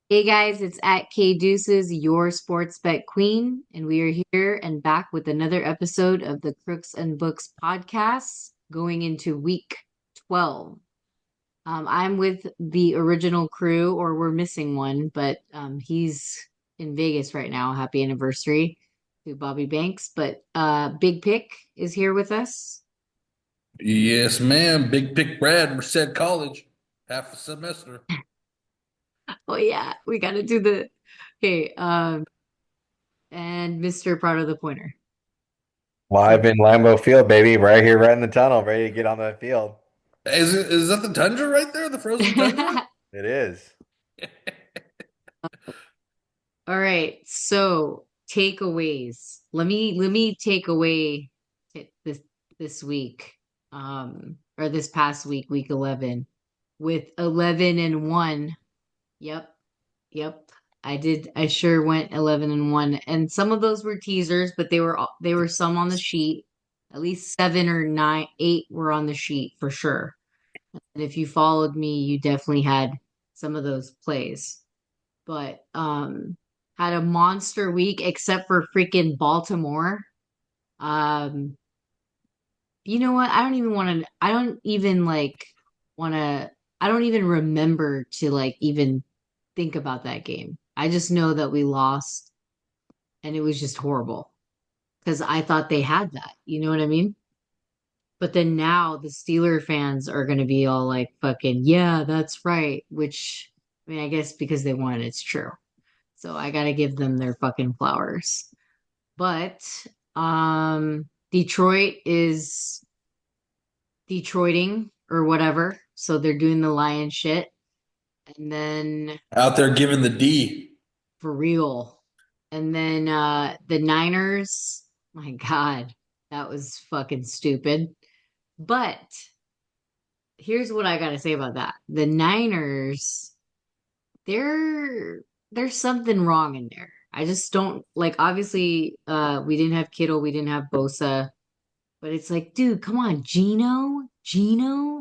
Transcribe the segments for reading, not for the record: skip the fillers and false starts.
Hey guys, it's at K Deuces, your sports bet queen, and we are here and back with another episode of the Crooks and Books podcast going into week 12. I'm with the original crew, or we're missing one, but he's in Vegas right now. Happy anniversary to Bobby Banks. But Big Pick is here with us. Yes, ma'am. Big Pick Brad, Merced College, half a semester. Oh yeah, we got to do the okay. And Mr. Prado the Pointer. Live in Lambeau Field, baby. Right here, right in the tunnel, ready to get on the field. Is that the tundra right there? The frozen tundra? It is. All right, so takeaways. Let me take away this week, or this past week, week 11, with 11-1. Yep, yep. I sure went 11-1, and some of those were teasers, but they were some on the sheet. At least seven or nine, eight were on the sheet for sure. And if you followed me, you definitely had some of those plays. But had a monster week except for freaking Baltimore. Um, you know what? I don't even like want to, I don't even remember to like even think about that game. I just know that we lost and it was just horrible because I thought they had that. You know what I mean? But then now the Steeler fans are going to be all like, fucking, yeah, that's right. Which, I mean, I guess because they won, it's true. So I got to give them their fucking flowers. But Detroit is Detroiting or whatever. So they're doing the lion shit. And then Out there giving the D. for real. And then the Niners, my God, that was fucking stupid. But here's what I gotta say about that. The Niners, they're there's something wrong in there. I just don't like obviously we didn't have Kittle, we didn't have Bosa. But it's like, dude, come on, Gino,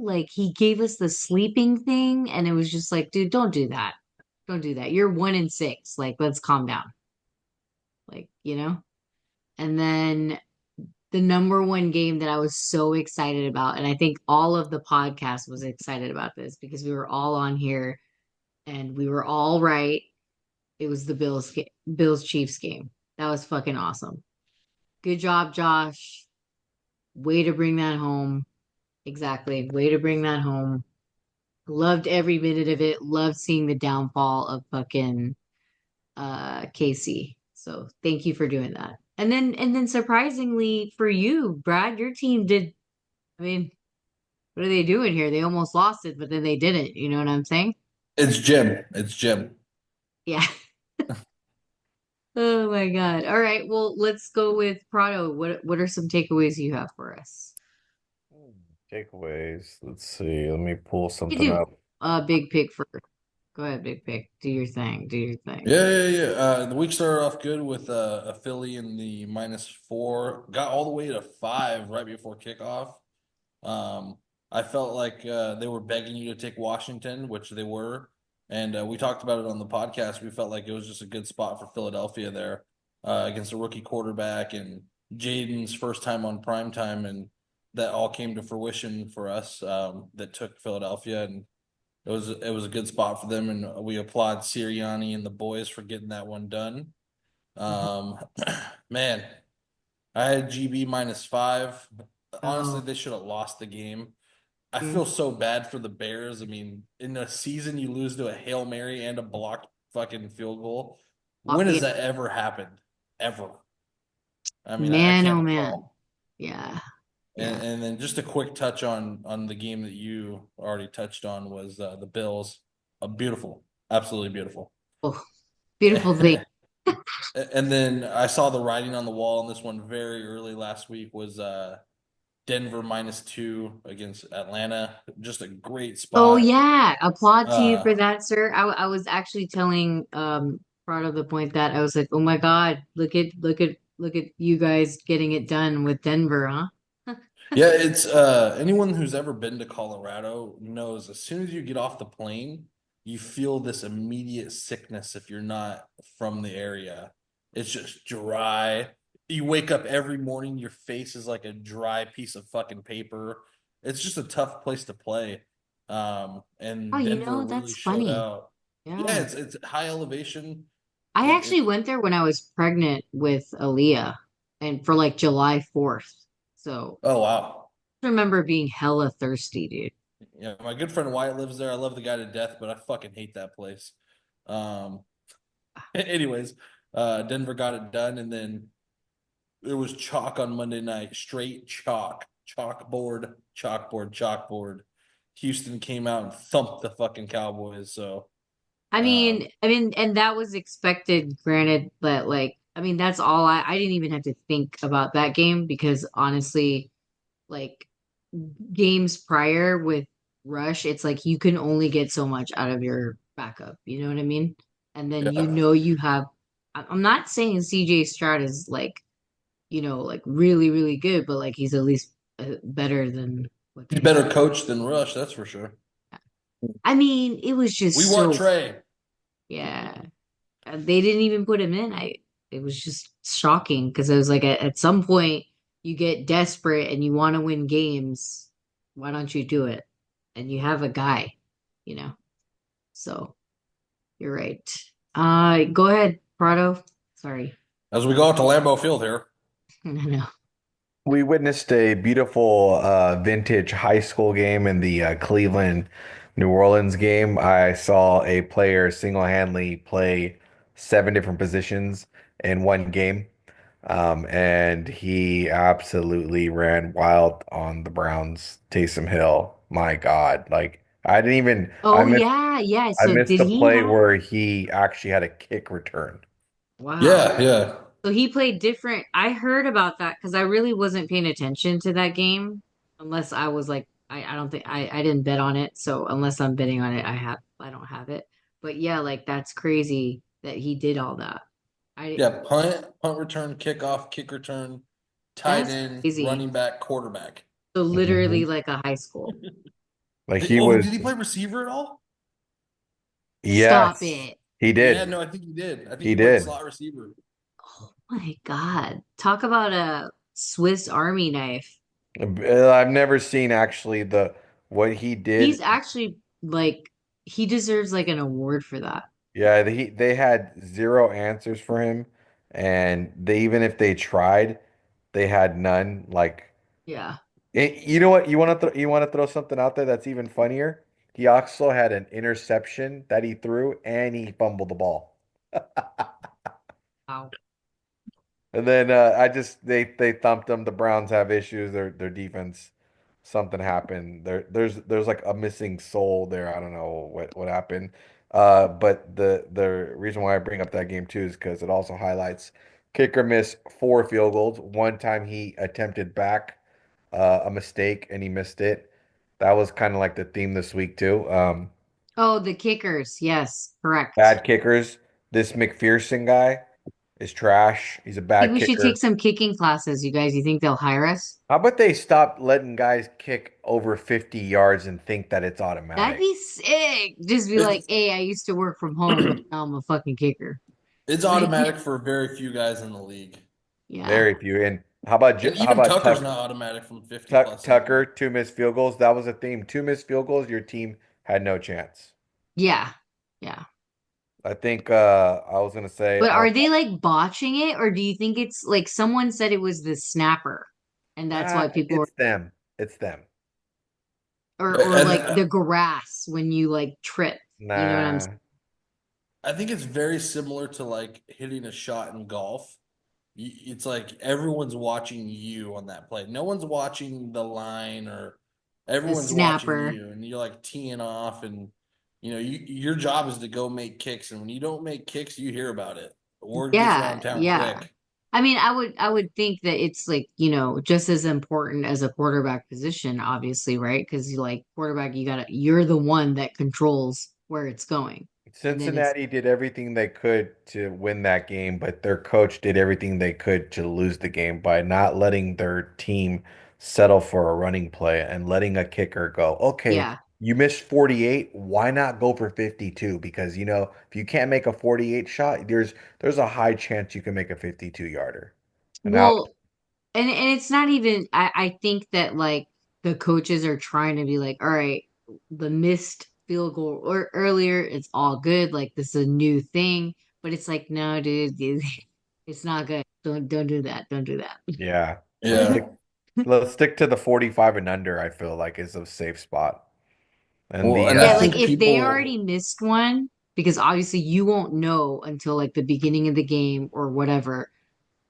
like he gave us the sleeping thing, and it was just like, dude, don't do that. Don't do that. You're 1-6. Like, let's calm down. Like, you know? And then the number one game that I was so excited about, and I think all of the podcast was excited about this because we were all on here and we were all right. It was the Bills Chiefs game. That was fucking awesome. Good job, Josh. Way to bring that home. Exactly. Way to bring that home. Loved every minute of it. Loved seeing the downfall of fucking Casey. So thank you for doing that. And then surprisingly for you, Brad, your team did. I mean, what are they doing here? They almost lost it, but then they didn't. You know what I'm saying? It's Jim. It's Jim. Yeah. Oh my God. All right. Well, let's go with Prado. What are some takeaways you have for us? Takeaways. Let's see. Let me pull You something do up. Big Pick first. Go ahead, Big Pick. Do your thing. Do your thing. Yeah. The week started off good with a Philly in the -4. Got all the way to 5 right before kickoff. Um, I felt like they were begging you to take Washington, which they were. And we talked about it on the podcast. We felt like it was just a good spot for Philadelphia there against a rookie quarterback and Jaden's first time on prime time. And that all came to fruition for us that took Philadelphia. And it was a good spot for them. And we applaud Sirianni and the boys for getting that one done. Um, man, I had GB -5. Honestly, Oh, they should have lost the game. I mm, feel so bad for the Bears. I mean, in a season you lose to a Hail Mary and a blocked fucking field goal. When yeah. has that ever happened? Ever. I mean, I Man, can't oh man. recall. Yeah. And Yeah. and then just a quick touch on the game that you already touched on was the Bills. Beautiful, absolutely beautiful. Oh, beautiful thing. And then I saw the writing on the wall on this one very early last week was Denver -2 against Atlanta. Just a great Oh spot. yeah. Applaud to you Uh, for that, sir. I was actually telling part of the point that I was like, oh my God, look at you guys getting it done with Denver, huh? yeah, it's anyone who's ever been to Colorado knows as soon as you get off the plane, you feel this immediate sickness if you're not from the area. It's just dry. You wake up every morning, your face is like a dry piece of fucking paper. It's just a tough place to play. Oh, And Denver really that's showed funny. out. Yeah, Yeah. it's high elevation. I It actually went there when I was pregnant with Aaliyah and for like July 4th. So oh wow. I remember being hella thirsty, dude. Yeah, my good friend Wyatt lives there. I love the guy to death, but I fucking hate that place. Um, anyways, Denver got it done, and then it was chalk on Monday night, straight chalk, chalkboard, chalkboard, chalkboard. Houston came out and thumped the fucking Cowboys. So, And that was expected, granted, but like, that's all I didn't even have to think about that game because honestly, like games prior with Rush, it's like you can only get so much out of your backup. You know what I mean? And then yeah, you have. I'm not saying CJ Stroud is like like really really good, but like he's at least better than what he's they have. better coach than Rush, that's for sure. It was We just want so Trey. yeah. They didn't even put him in. It was just shocking because it was like at some point you get desperate and you want to win games. Why don't you do it? And you have a guy, you know. So you're right. Go ahead, Prado. Sorry. As we go out to Lambeau Field here. I know. We witnessed a beautiful vintage high school game in the Cleveland New Orleans game. I saw a player single-handedly play seven different positions in one game. And he absolutely ran wild on the Browns, Taysom Hill. My God. Like I didn't even Oh yeah, yeah. I So missed did the he play have? where he actually had a kick return. Wow. Yeah, yeah. So he played different. I heard about that because I really wasn't paying attention to that game unless I was like I don't think I didn't bet on it. So unless I'm betting on it, I don't have it. But yeah, like that's crazy that he did all that. I Yeah, punt return, kickoff, kick return, tight That's end, crazy. running back, quarterback. So literally Mhm. like a high school. Like he Oh, was, did he play receiver at all? Stop yes, it. he Yeah, did. no, I think he did. I think He he played did. slot receiver. Oh my God. Talk about a Swiss Army knife. I've never seen actually the what he He's did. actually like he deserves like an award for that. Yeah, they had zero answers for him, and they even if they tried, they had none. Like, Yeah. you know what? You want to throw something out there that's even funnier? He also had an interception that he threw, and he fumbled the ball. Wow. And then I just they thumped them. The Browns have issues. Their defense, something happened. There's like a missing soul there. I don't know what happened. But the reason why I bring up that game too is because it also highlights kicker missed four field goals. One time he attempted back a mistake and he missed it. That was kind of like the theme this week too. Oh, the kickers. Yes, correct. Bad kickers. This McPherson guy is trash. He's a I think bad we should take kicker. some kicking classes, you guys. You think they'll hire us? How about they stop letting guys kick over 50 yards and think that it's That'd automatic? be sick. Just be like, It's hey, I used to work from home, but now I'm a fucking kicker. it's Like, automatic for very few guys in the league. yeah. Very few. And how Even about Tucker's not automatic from 50 plus either. Tucker, two missed field goals? That was a theme. Two missed field goals, your team had no chance. Yeah. Yeah. I think I was gonna say But are they like botching it, or do you think it's like someone said it was the snapper, and that's why people were, it's them. It's them. or And like the grass when you like trip? You know what I'm saying? Nah. I think it's very similar to like hitting a shot in golf. It's like everyone's watching you on that play. No one's watching the line or The everyone's watching snapper. you and you're like teeing off and your job is to go make kicks and when you don't make kicks, you hear about it. The word gets Yeah, around town yeah. quick. I would think that it's like, just as important as a quarterback position, obviously, right? Because you like quarterback, you're the one that controls where it's going. And then it's Cincinnati did everything they could to win that game, but their coach did everything they could to lose the game by not letting their team settle for a running play and letting a kicker go, okay, yeah. You missed 48. Why not go for 52? Because if you can't make a 48 shot, there's a high chance you can make a 52 yarder. And now, Well, and it's not even I think that like the coaches are trying to be like, all right, the missed field goal or earlier, it's all good. Like this is a new thing. But it's like, no, dude, it's not good. Don't do that. Don't do that. yeah, let's Yeah. stick let's stick to the 45 and under. I feel like is a safe spot. And Well, the and I Yeah, like think if they people, already missed one, because obviously you won't know until like the beginning of the game or whatever.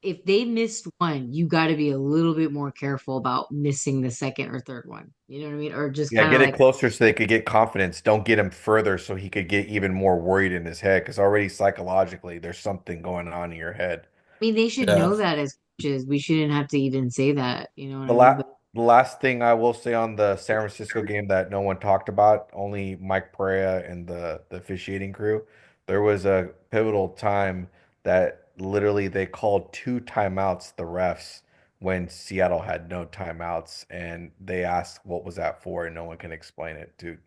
If they missed one, you got to be a little bit more careful about missing the second or third one. You know what I mean? Or just Yeah, kind of get it like, closer so they could get confidence. Don't get him further so he could get even more worried in his head because already psychologically there's something going on in your head. I mean, they should yeah. know that as coaches. We shouldn't have to even say that. You know what The I mean? la But the last thing I will say on the San Francisco game that no one talked about, only Mike Pereira and the officiating crew, there was a pivotal time that literally they called two timeouts, the refs, when Seattle had no timeouts, and they asked what was that for, and no one can explain it, dude.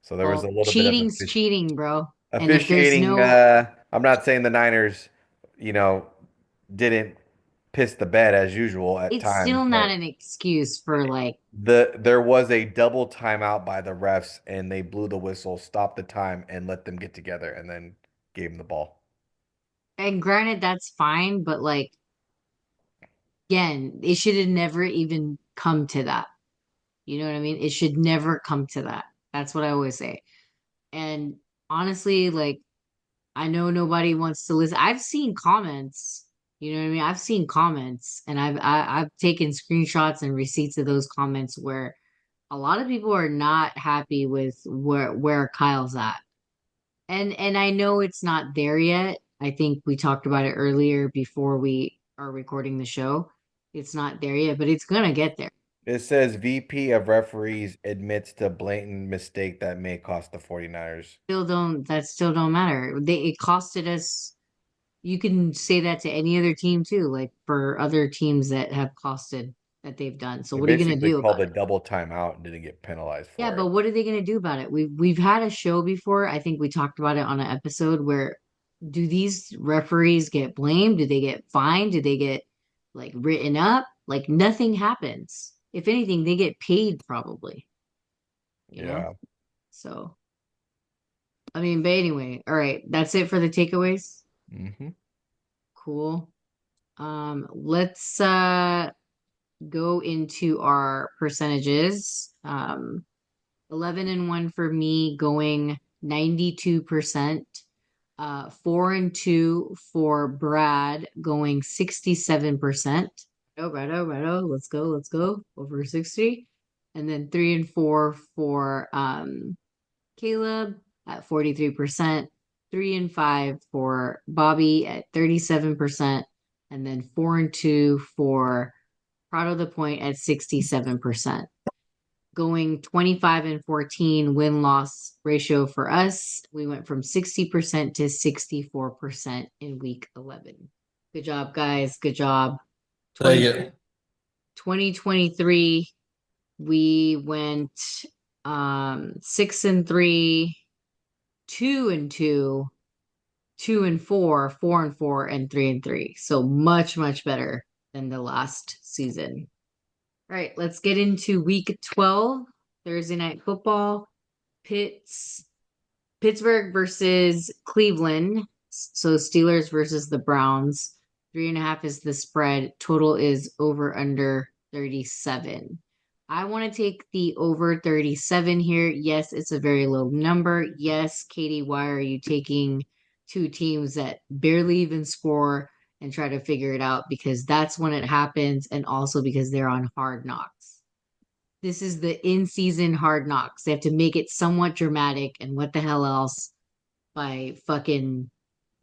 So there was a well, little bit of cheating's cheating, bro. And if there's officiating. no, I'm not saying the Niners, you know, didn't piss the bed as usual at it's times, still not but an excuse for like, there was a double timeout by the refs and they blew the whistle, stopped the time, and let them get together and then gave them the ball. and granted, that's fine, but like, again, it should have never even come to that. You know what I mean? It should never come to that. That's what I always say. And honestly, like, I know nobody wants to listen. I've seen comments, you know what I mean? I've seen comments and I've taken screenshots and receipts of those comments where a lot of people are not happy with where Kyle's at. And I know it's not there yet. I think we talked about it earlier before we are recording the show. It's not there yet, but it's gonna get there. It says VP of referees admits to blatant mistake that may cost the 49ers. Still don't matter. It costed us. You can say that to any other team too, like for other teams that have costed that they've done. So They what are you gonna basically do called about a it? double timeout and didn't get penalized Yeah, for but it. what are they gonna do about it? We've had a show before. I think we talked about it on an episode where do these referees get blamed? Do they get fined? Do they get like written up? Like nothing happens. If anything, they get paid probably, you know? Yeah. So I mean, but anyway, all right, that's it for the takeaways. Hmm. Cool. Let's go into our percentages. 11 and 1 for me, going 92%. 4 and 2 for Brad, going 67%. Oh, righto. Let's go. Over 60. And then 3 and 4 for Caleb at 43%. 3 and 5 for Bobby at 37%. And then 4 and 2 for Prado the Point at 67%. Going 25 and 14 win-loss ratio for us. We went from 60% to 64% in week 11. Good job, guys. Good job. Take 20, it. 2023, we went 6 and 3, 2 and 2, 2 and 4, 4 and 4, and 3 and 3. So much better than the last season. All right, let's get into week 12, Thursday night football. Pitts, Pittsburgh versus Cleveland. So Steelers versus the Browns. 3.5 is the spread. Total is over under 37. I want to take the over 37 here. Yes, it's a very low number. Yes, Katie, why are you taking two teams that barely even score and try to figure it out? Because that's when it happens, and also because they're on Hard Knocks. This is the in-season Hard Knocks. They have to make it somewhat dramatic, and what the hell else by fucking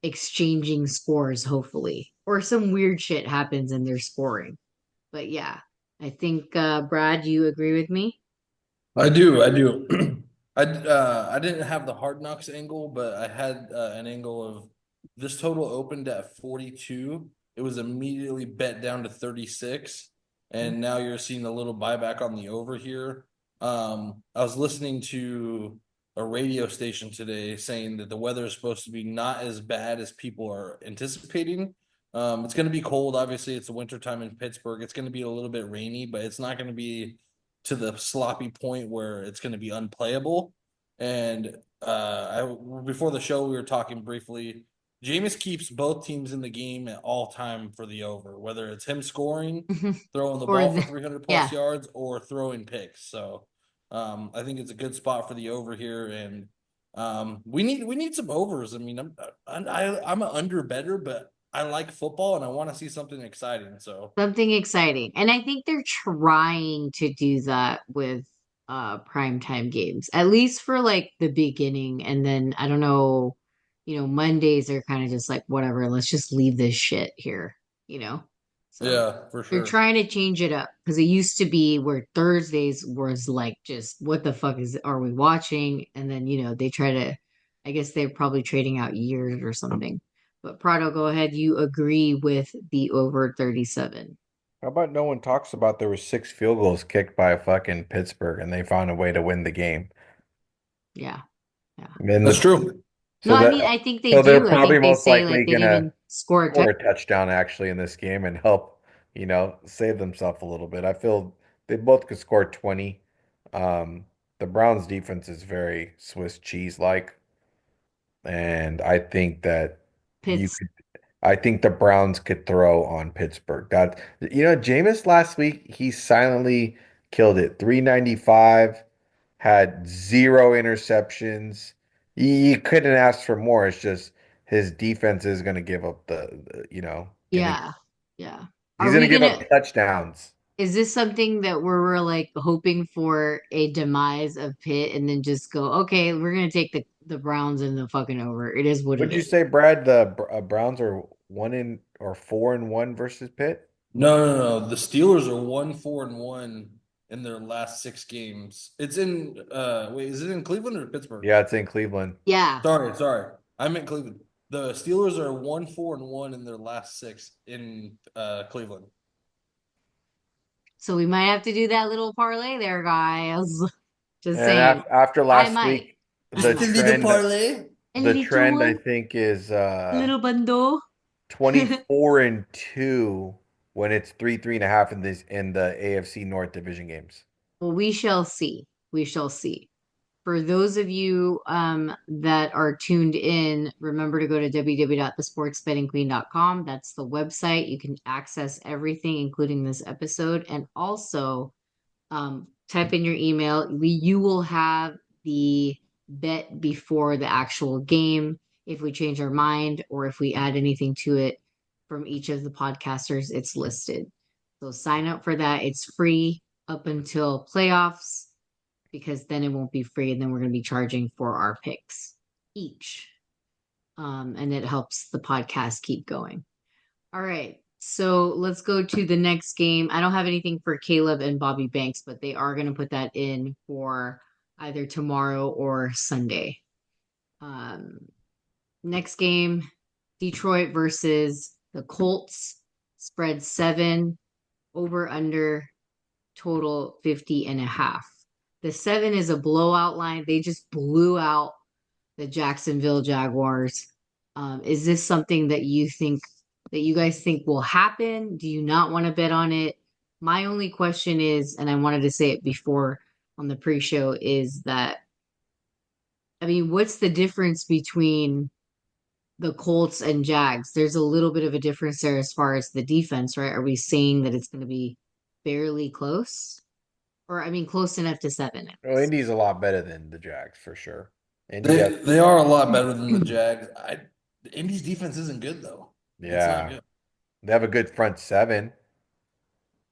exchanging scores, hopefully. Or some weird shit happens and they're scoring. But yeah, I think Brad, you agree with me? I do. I do. I didn't have the hard knocks angle, but I had an angle of this total opened at 42. It was immediately bet down to 36, and now you're seeing a little buyback on the over here. I was listening to a radio station today saying that the weather is supposed to be not as bad as people are anticipating. It's going to be cold. Obviously, it's the winter time in Pittsburgh. It's going to be a little bit rainy, but it's not going to be to the sloppy point where it's going to be unplayable. And before the show, we were talking briefly. Jameis keeps both teams in the game at all time for the over, whether it's him scoring, throwing the Or ball for the 300 plus yeah, yards, or throwing picks. So I think it's a good spot for the over here, and we need some overs. I mean, I'm an under better, but I like football and I want to see something exciting. So something exciting. And I think they're trying to do that with primetime games, at least for like the beginning. And then I don't know, Mondays are kind of just like whatever, let's just leave this shit here, you know? So yeah, for they're sure. trying to change it up because it used to be where Thursdays was like just what the fuck are we watching? And then, they try to, I guess they're probably trading out years or something. But Prado, go ahead. You agree with the over 37. How about no one talks about there were 6 field goals kicked by fucking Pittsburgh and they found a way to win the game. Yeah. Yeah. And That's true. No, so I that mean, I think they so they're do. I probably think they most say like likely they didn't gonna even score a score touchdown. a touchdown actually in this game and help, save themselves a little bit. I feel they both could score 20. Um, the Browns defense is very Swiss cheese like, and I think that you Pitts. I think the Browns could throw on Pittsburgh. Jameis last week, he silently killed it. 395, had 0 interceptions. You couldn't ask for more. It's just his defense is going to give up Yeah. Yeah. he's Are going to we give up gonna, touchdowns. is this something that we're like hoping for a demise of Pitt and then just go, okay, we're gonna take the Browns and the fucking over. It is what it Would you is. say, Brad, the Browns are 4-1 versus Pitt? No. The Steelers are 1-4-1 in their last 6 games. It's in wait, is it in Cleveland or Pittsburgh? Yeah, it's in Cleveland. Yeah. Sorry. I meant Cleveland. The Steelers are 1-4-1 in their last 6 in Cleveland. So we might have to do that little parlay there, guys. Just And saying. after I last might. week, I the Just a might. little trend parlay. A the little trend I one, think is a little bundle. 24-2 when it's 3.5 in the AFC North division games. Well, we shall see. We shall see. For those of you that are tuned in, remember to go to www.thesportsbettingqueen.com. That's the website. You can access everything, including this episode. And also type in your email. You will have the bet before the actual game. If we change our mind or if we add anything to it from each of the podcasters, it's listed. So sign up for that. It's free up until playoffs because then it won't be free and then we're going to be charging for our picks each. And it helps the podcast keep going. All right. So let's go to the next game. I don't have anything for Caleb and Bobby Banks, but they are going to put that in for either tomorrow or Sunday. Um, Next game, Detroit versus the Colts. Spread 7, over under total 50.5. The 7 is a blowout line. They just blew out the Jacksonville Jaguars. Is this something that you guys think will happen? Do you not want to bet on it? My only question is, and I wanted to say it before on the pre-show, is that I mean, what's the difference between the Colts and Jags? There's a little bit of a difference there as far as the defense, right? Are we saying that it's going to be fairly close? Or I mean, close enough to 7 at Well, least. Indy's a lot better than the Jags for sure. Indy They does, they are a lot better than the Jags. The Indy's defense isn't good though. It's not yeah. good. They have a good front seven.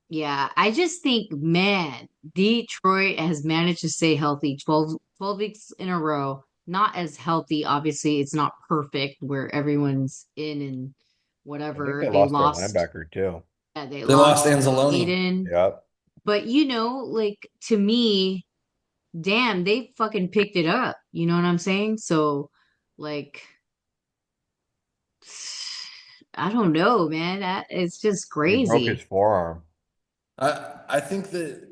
Yeah, I just think, man, Detroit has managed to stay healthy 12 weeks in a row. Not as healthy, obviously, it's not perfect where everyone's in and I think whatever. they They lost their lost, linebacker too. yeah, they They lost lost Anzalone. Aiden. Yep. But like to me, damn, they fucking picked it up. You know what I'm saying? So, like, I don't know, man. It's just He broke his crazy. forearm. I think that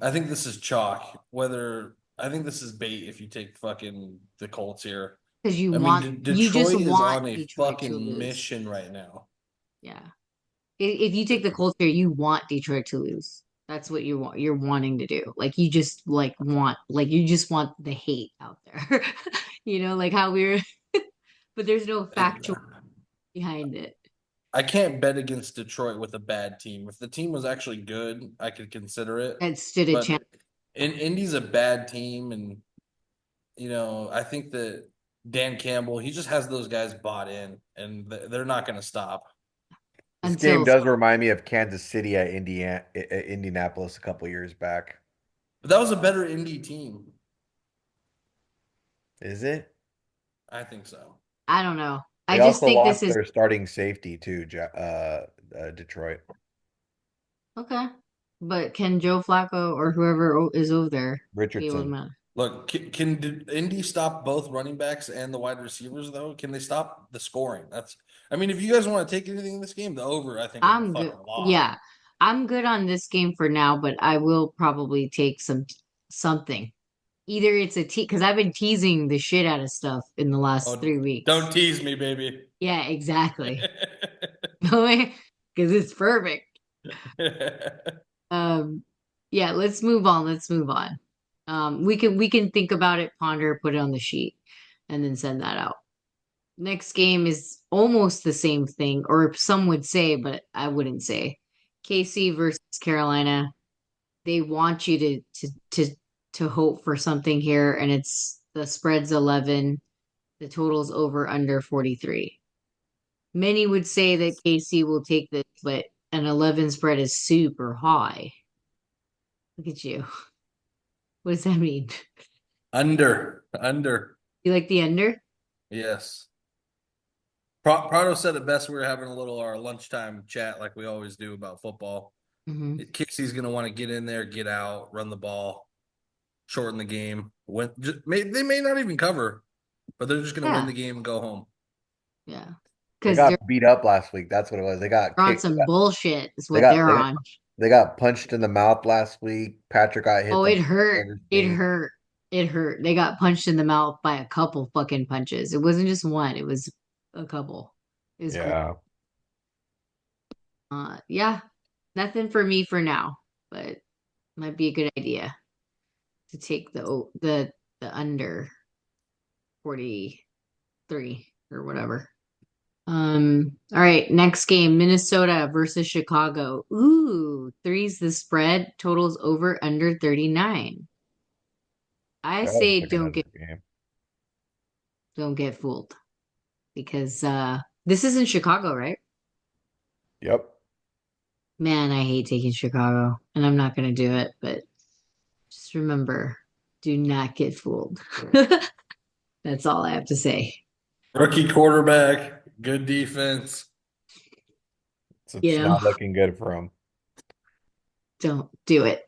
I think this is chalk. Whether I think this is bait if you take fucking the Colts here. Because I mean, you just Detroit is want on a Detroit to fucking lose. mission right now. Yeah. If you take the Colts here, you want Detroit to lose. That's what you want. You're wanting to do. Like you just you just want the hate out there. Like how we're but there's no And factual behind it. I can't bet against Detroit with a bad team. If the team was actually good, I could consider it. That stood a chance. But Indy's a bad team, and I think that Dan Campbell, he just has those guys bought in, and they're not going to stop. This game Until does remind me of Kansas City at Indianapolis a couple years back. But that was a better Indy team. Is it? I think so. I don't know. I They just also think this lost is their starting safety too, Detroit. okay. But can Joe Flacco or whoever is over there be able to Richardson. matter? Look, can Indy stop both running backs and the wide receivers though? Can they stop the scoring? I mean, if you guys want to take anything in this game, the over I think is a I'm good. fucking lock. Yeah. I'm good on this game for now, but I will probably take something. Either it's a because I've been teasing the shit out of stuff in the last Oh, 3 weeks. don't tease me, baby. Yeah, exactly. Because it's perfect. Um, yeah, let's move on. Let's move on. We can think about it, ponder, put it on the sheet, and then send that out. Next game is almost the same thing, or some would say, but I wouldn't say. KC versus Carolina. They want you to hope for something here, and it's the spread's 11, the total's over under 43. Many would say that KC will take this, but an 11 spread is super high. Look at you. What does that mean? Under. You like the under? Yes. Prado said it best. We were having a little our lunchtime chat like we always do about football. Hmm. Kixie's going to want to get in there, get out, run the ball, shorten the game. They may not even cover, but they're just going to win Yeah, the game and go home. yeah. They Because they're got beat up last week. That's what it was. They got on kicked. some bullshit, is They what got they're they got on. they got punched in the mouth last week. Patrick got hit Oh, the it hurt. center It state. hurt. It hurt. They got punched in the mouth by a couple fucking punches. It wasn't just one, it was a couple. It was cool. Yeah. Yeah, nothing for me for now, but might be a good idea to take the under 43 or whatever. All right, next game, Minnesota versus Chicago. Ooh, three's the spread, totals over under 39. I That looks say like an under game. don't get fooled because this is in Chicago, right? Yep. Man, I hate taking Chicago, and I'm not gonna do it, but just remember, do not get fooled. That's all I have to say. Rookie quarterback, good defense. It's You know, not looking good for him. don't do it.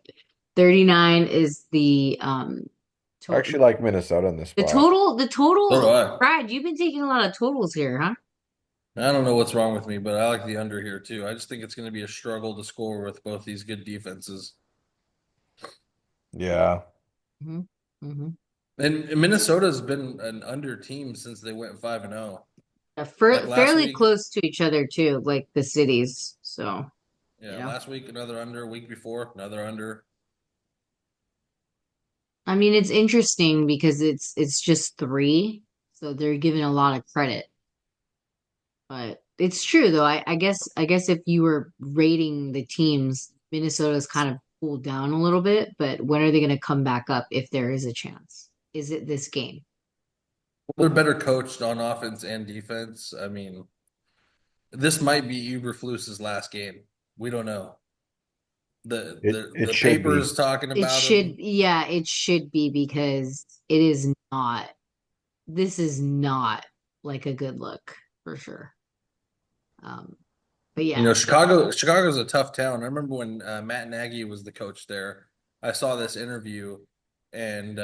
39 is the I total. actually like Minnesota in this The spot. total, the So do total, I. Brad, you've been taking a lot of totals here, huh? I don't know what's wrong with me, but I like the under here too. I just think it's going to be a struggle to score with both these good defenses. Yeah. Hmm. Hmm. And Minnesota's been an under team since they went 5-0. Yeah, Like last fairly week, close to each other too, like the cities. So, yeah, last week another under, week before another under. I mean, it's interesting because it's just three, so they're given a lot of credit. But it's true though. I guess if you were rating the teams, Minnesota's kind of cooled down a little bit, but when are they going to come back up if there is a chance? Is it this game? They're better coached on offense and defense. I mean, this might be Eberflus's last game. We don't know. The It the it the should be. papers talking It about should, him. yeah, it should be because it is not, this is not like a good look for sure. Um, but yeah, so Chicago's a tough town. I remember when Matt Nagy was the coach there. I saw this interview, and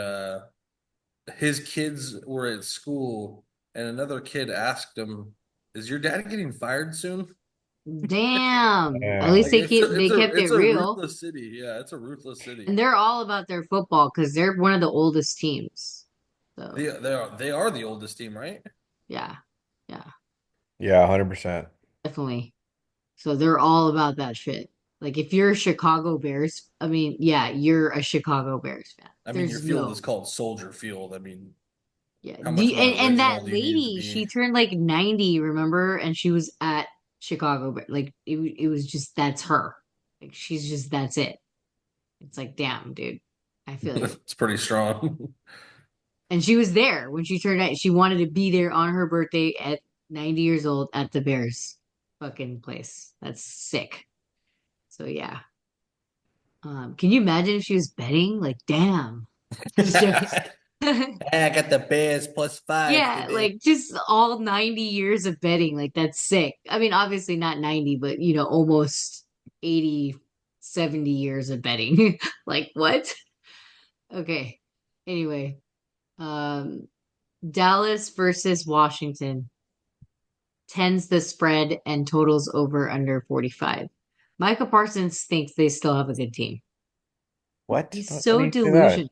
his kids were at school, and another kid asked him, "Is your dad getting fired soon?" Damn. At least Damn. Like they kept it it's a real. ruthless city. Yeah, it's a ruthless city. And they're all about their football because they're one of the oldest teams. So They are the oldest team, right? yeah. Yeah, Yeah, 100%. definitely. So they're all about that shit. Like if you're a Chicago Bears, I mean, yeah, you're a Chicago Bears fan. I mean, your There's field is no, called Soldier Field. I mean, yeah. how much more And that original do you need to lady, be? she turned like 90, remember? And she was at Chicago, but like it was just that's her. Like she's just that's it. It's like, damn, dude. I feel you. It's pretty strong. And she was there when she turned 90. She wanted to be there on her birthday at 90 years old at the Bears fucking place. That's sick. So yeah. Can you imagine if she was betting? Like, damn. Just joking. I got the Bears +5 Yeah, today. like just all 90 years of betting. Like that's sick. I mean, obviously not 90, but almost 80, 70 years of betting. Like what? Okay. Anyway, um Dallas versus Washington tends the spread and totals over under 45. Micah Parsons thinks they still have a good team. What? He's When so do you say that? delusional.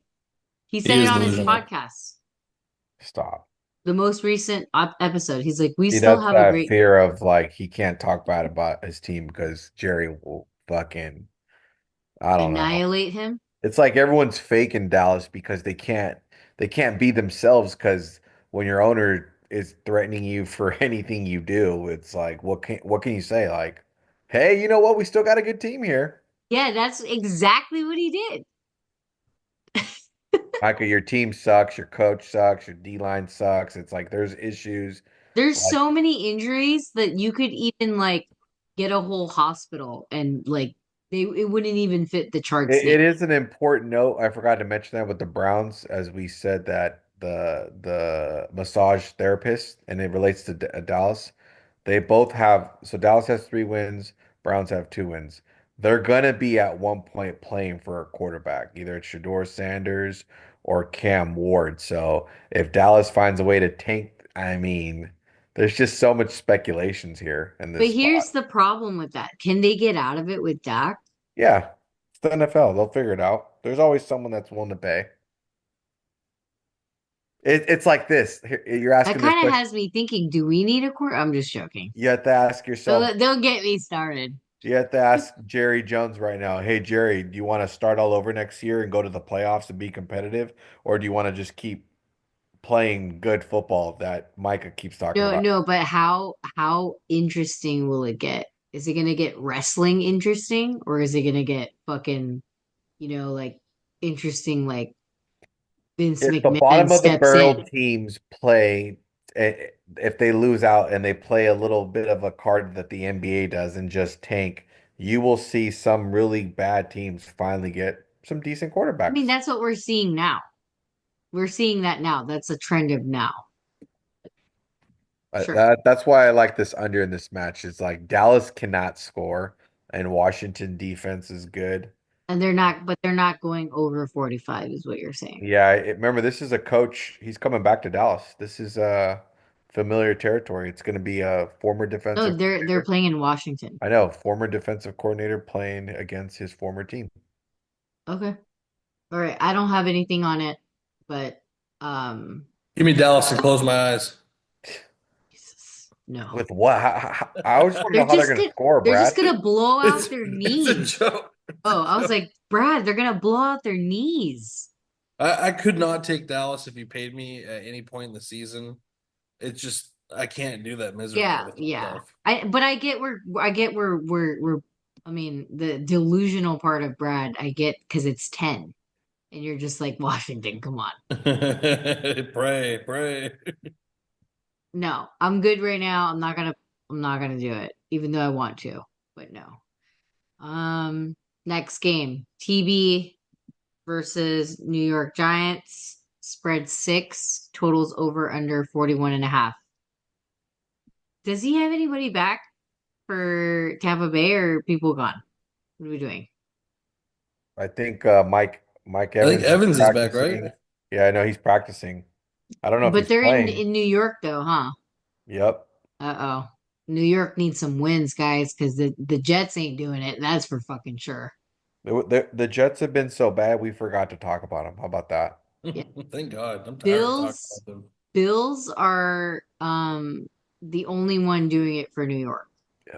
He He said it is on his delusional. podcast, Stop. the most recent episode. He's like, we See, still that's have a that great. fear of like he can't talk bad about his team because Jerry will fucking, I don't know. Annihilate him. It's like everyone's fake in Dallas because they can't be themselves because when your owner is threatening you for anything you do, it's like what can you say? Like, hey, you know what? We still got a good team here. Yeah, that's exactly what he did. Michael, your team sucks, your coach sucks, your D line sucks. It's like there's issues. There's Like so many injuries that you could even like get a whole hospital and like it wouldn't even fit the charts name. it is an important note. I forgot to mention that with the Browns, as we said that the massage therapist, and it relates to Dallas. They both have, so Dallas has 3 wins, Browns have 2 wins. They're gonna be at one point playing for a quarterback, either it's Shador Sanders or Cam Ward. So if Dallas finds a way to tank, I mean, there's just so much speculations here in But this spot. here's the problem with that. Can they get out of it with Dak? Yeah, it's the NFL. They'll figure it out. There's always someone that's willing to pay. It's like this. You're That asking this kind of question. has me thinking, do we need a court? I'm just joking. You have to ask yourself. They'll get me started. You have to ask Jerry Jones right now. Hey Jerry, do you want to start all over next year and go to the playoffs and be competitive, or do you want to just keep playing good football that Micah keeps talking No, about? no, but how interesting will it get? Is it gonna get wrestling interesting, or is it gonna get fucking, like interesting, like Vince If the McMahon bottom of the steps barrel in? teams play, if they lose out and they play a little bit of a card that the NBA does and just tank, you will see some really bad teams finally get some decent I mean, quarterbacks. that's what we're seeing now. We're seeing that now. That's a trend of now. Sure. That's why I like this under in this match. It's like Dallas cannot score and Washington defense is good. And they're not going over 45 is what you're saying. Yeah, remember this is a coach. He's coming back to Dallas. This is familiar territory. It's going to be a former No, defensive they're coordinator. playing in Washington. I know, former defensive coordinator playing against his former team. Okay. All right. I don't have anything on it, but um Give me Dallas and close my eyes. Jesus, no. With what? I just want to They're know how they're just going to gonna score, they're just Brad. gonna blow out their It's a knees. joke. It's Oh, a I was joke. like, Brad, they're gonna blow out their knees. I could not take Dallas if you paid me at any point in the season. It's just I can't do that miserably Yeah, with yeah. myself. But I get where we're I mean, the delusional part of Brad, I get because it's 10. And you're just like, Washington, come on. Pray, pray. No, I'm good right now. I'm not gonna do it, even though I want to, but no. Um, Next game, TB versus New York Giants. Spread 6, totals over under 41 and a half. Does he have anybody back for Tampa Bay or people gone? What are we doing? I think Mike I think Evans is Evans is back, right? practicing. Yeah, I know he's practicing. I don't know if But he's they're in playing. in New York though, huh? Yep. Uh-oh. New York needs some wins, guys, because the Jets ain't doing it. That's for fucking sure. The Jets have been so bad we forgot to talk about them. How about that? Yeah. Thank God. I'm tired of talking Bills about them. Bills are the only one doing it for New York. Yeah.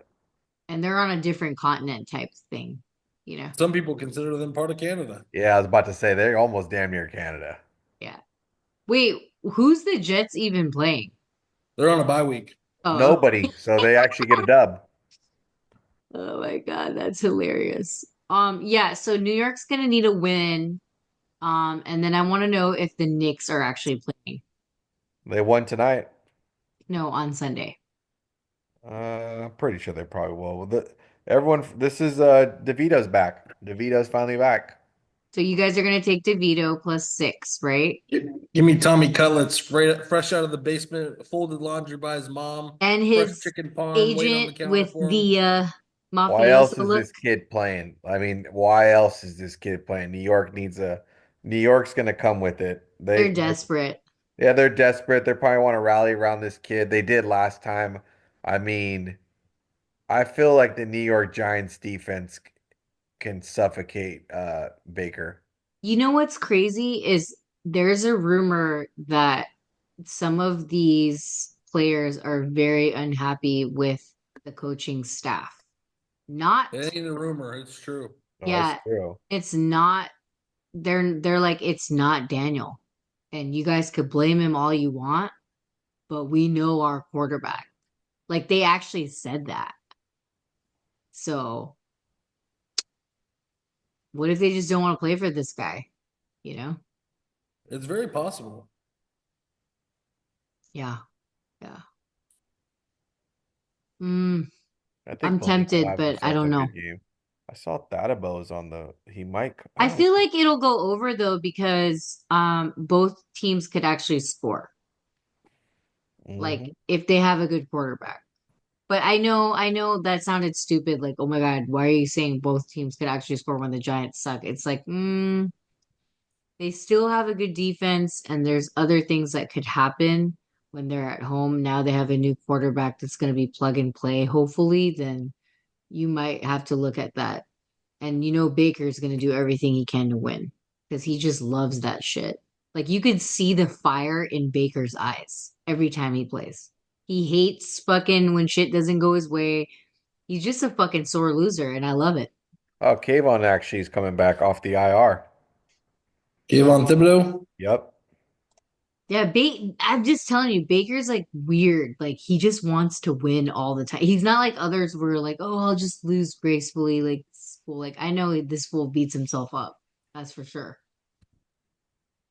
And they're on a different continent type thing, you know. Some people consider them part of Canada. Yeah, I was about to say they're almost damn near Canada. Yeah. Wait, who's the Jets even playing? They're on a bye week. Oh, Nobody, so they actually get a dub. oh my God, that's hilarious. Yeah, so New York's gonna need a win. And then I want to know if the Knicks are actually playing. They won tonight. No, on Sunday. I'm pretty sure they probably will. Everyone, this is DeVito's back. DeVito's finally back. So you guys are gonna take DeVito plus 6, right? Give me Tommy Cutlets, fresh out of the basement, folded laundry by his mom, And fresh his chicken parm waiting on the agent counter with for him. the Why mafioso else is look. this kid playing? I mean, why else is this kid playing? New York's gonna come with it. They're desperate. Yeah, they're desperate. They probably want to rally around this kid. They did last time. I mean, I feel like the New York Giants defense can suffocate Baker. You know what's crazy is there's a rumor that some of these players are very unhappy with the coaching staff. Not, It ain't a rumor, it's true. Oh, that's yeah, true. it's not. They're like it's not Daniel, and you guys could blame him all you want, but we know our quarterback. Like they actually said that. So what if they just don't want to play for this guy? You know? It's very possible. Yeah, yeah. Mm, I think I'm Malik will tempted, have but I himself don't a know. good game. I saw Thaddeus on the. He might. I I don't. feel like it'll go over though because both teams could actually score. Like Mhm. if they have a good quarterback. But I know that sounded stupid. Like, oh my God, why are you saying both teams could actually score when the Giants suck? It's like, they still have a good defense, and there's other things that could happen when they're at home. Now they have a new quarterback that's going to be plug and play, hopefully, then you might have to look at that. And you know Baker's going to do everything he can to win because he just loves that shit. Like you could see the fire in Baker's eyes every time he plays. He hates fucking when shit doesn't go his way. He's just a fucking sore loser, and I love it. Oh, Kayvon actually is coming back off the IR. Kayvon Thibodeau? Yep. Yeah, I'm just telling you, Baker's like weird. Like he just wants to win all the time. He's not like others where like, oh, I'll just lose gracefully. Like this fool. Like I know this fool beats himself up. That's for sure.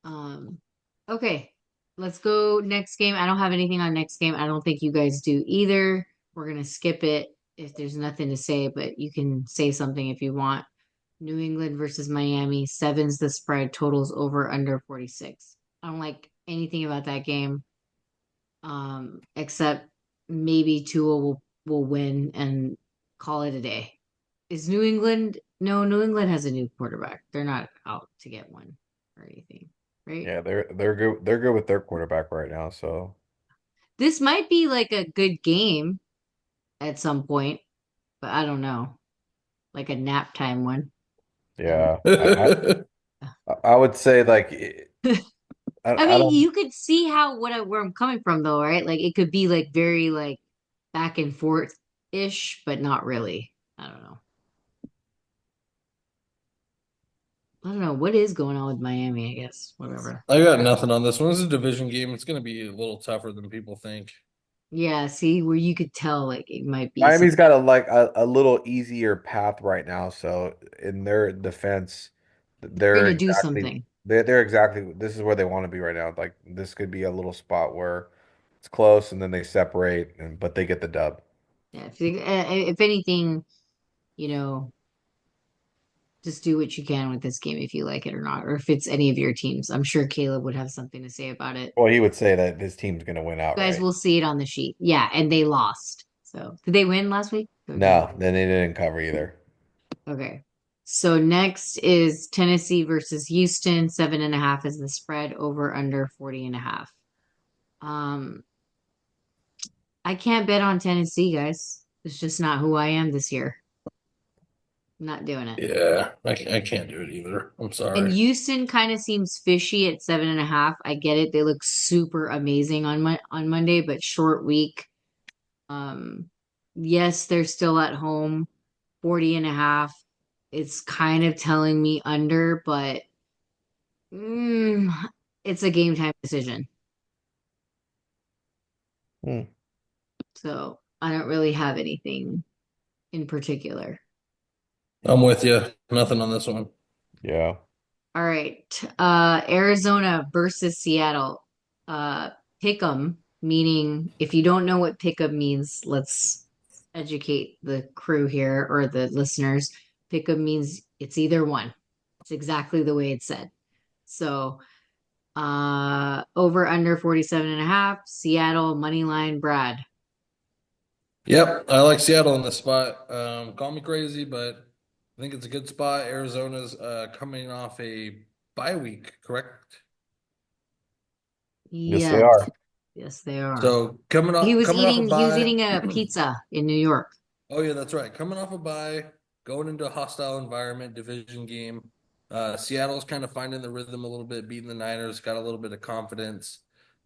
Um, okay, let's go next game. I don't have anything on next game. I don't think you guys do either. We're gonna skip it if there's nothing to say, but you can say something if you want. New England versus Miami. Seven's the spread. Totals over under 46. I don't like anything about that game. Except maybe Tua will win and call it a day. Is New England? No, New England has a new quarterback. They're not out to get one or anything, right? Yeah, they're good. They're good with their quarterback right now. So This might be like a good game at some point, but I don't know. Like a nap time one. And yeah, I would say like I I mean, don't. you could see how where I'm coming from though, right? Like it could be like very like back and forth ish, but not really. I don't know. I don't know what is going on with Miami, I guess. Whatever. I got nothing on this one. This is a division game. It's going to be a little tougher than people think. Yeah, see where you could tell like it might be some Miami's got a little easier path right now. So in their defense, they're they're gonna do exactly something. they're exactly this is where they want to be right now. Like this could be a little spot where it's close and then they separate, and but they get the dub. Yeah, if anything, you know, just do what you can with this game if you like it or not, or if it's any of your teams. I'm sure Caleb would have something to say about it. Well, he would say that his team's going to win You guys outright. will see it on the sheet. Yeah, and they lost. So did they win last week? Or did No, then they didn't cover either. Okay. So next is Tennessee versus Houston. 7.5 is the spread over under 40.5. Um, I can't bet on Tennessee, guys. It's just not who I am this year. I'm not doing it. Yeah, I can't do it either. I'm And sorry. Houston kind of seems fishy at 7.5. I get it. They look super amazing on Monday, but short week. Um, yes, they're still at home, 40.5. It's kind of telling me under, but mm, it's a game time decision. Hmm. So I don't really have anything in particular. I'm with you. Nothing on this one. Yeah. All right. Arizona versus Seattle. Pick 'em, meaning if you don't know what pick 'em means, let's educate the crew here or the listeners. Pick 'em means it's either one. It's exactly the way it's said. So, over under 47.5, Seattle money line Brad. Yep, I like Seattle in this spot. Call me crazy, but I think it's a good spot. Arizona's coming off a bye week, correct? Yes, they Yes. are. Yes, they are. So coming off a He was bye. eating a pizza in New York. Oh yeah, that's right. Coming off a bye, going into a hostile environment, division game. Seattle's kind of finding the rhythm a little bit, beating the Niners, got a little bit of confidence.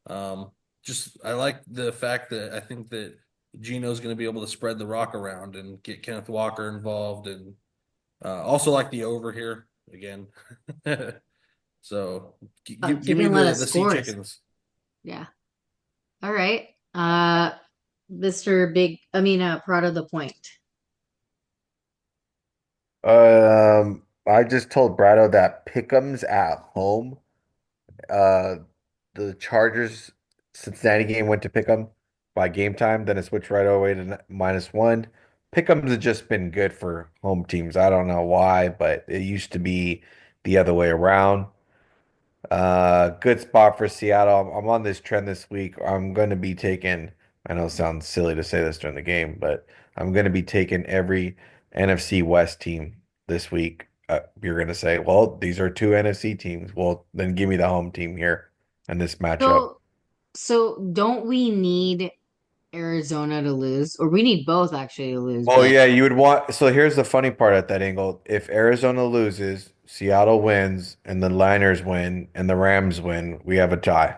Um, just I like the fact that I think that Gino's going to be able to spread the rock around and get Kenneth Walker involved, and also like the over here again. So give me Taking a lot of the Sea scores. Chickens. Yeah. All right. Mr. Big, I mean, Prado the point. I just told Brado that Pick'em's at home. Uh, the Chargers Cincinnati game went to Pick'em by game time, then it switched right away to -1. Pick'em's has just been good for home teams. I don't know why, but it used to be the other way around. Good spot for Seattle. I'm on this trend this week. I'm going to be taking, I know it sounds silly to say this during the game, but I'm going to be taking every NFC West team this week. You're going to say, well, these are two NFC teams. Well, then give me the home team here in this matchup. So, so don't we need Arizona to lose, or we need both actually to lose? Well, But yeah, you would want. So here's the funny part at that angle. If Arizona loses, Seattle wins, and the Niners win, and the Rams win, we have a tie.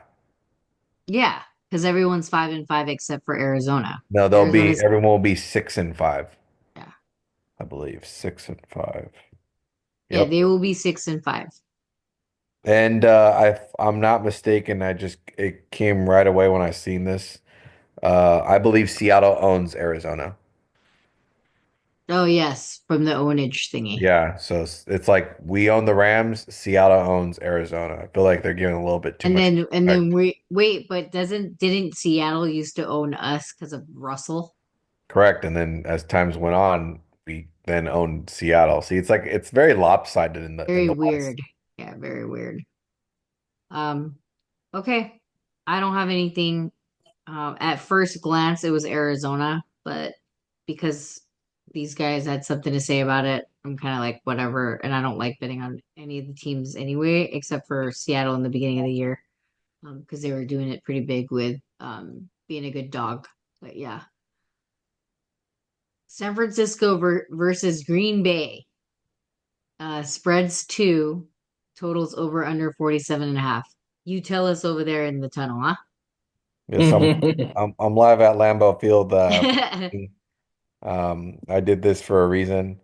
yeah, because everyone's 5-5 except for Arizona. No, Arizona's, everyone will be 6-5. yeah, I believe 6-5. yeah, Yep. they will be 6-5. And I'm not mistaken. It came right away when I seen this. I believe Seattle owns Arizona. Oh yes, from the ownage thingy. Yeah, so it's like we own the Rams, Seattle owns Arizona. I feel like they're giving a little bit too much And then respect. we wait, but didn't Seattle used to own us because of Russell? Correct. And then as times went on, we then owned Seattle. See, it's like it's very lopsided in Very the West. weird. Yeah, very weird. Um, okay. I don't have anything. At first glance, it was Arizona, but because these guys had something to say about it, I'm kind of like, whatever. And I don't like betting on any of the teams anyway, except for Seattle in the beginning of the year, because they were doing it pretty big with being a good dog. But yeah, San Francisco versus Green Bay. Spreads 2, totals over under 47.5. You tell us over there in the tunnel, huh? Yes, I'm live at Lambeau Field for There I did this for a reason.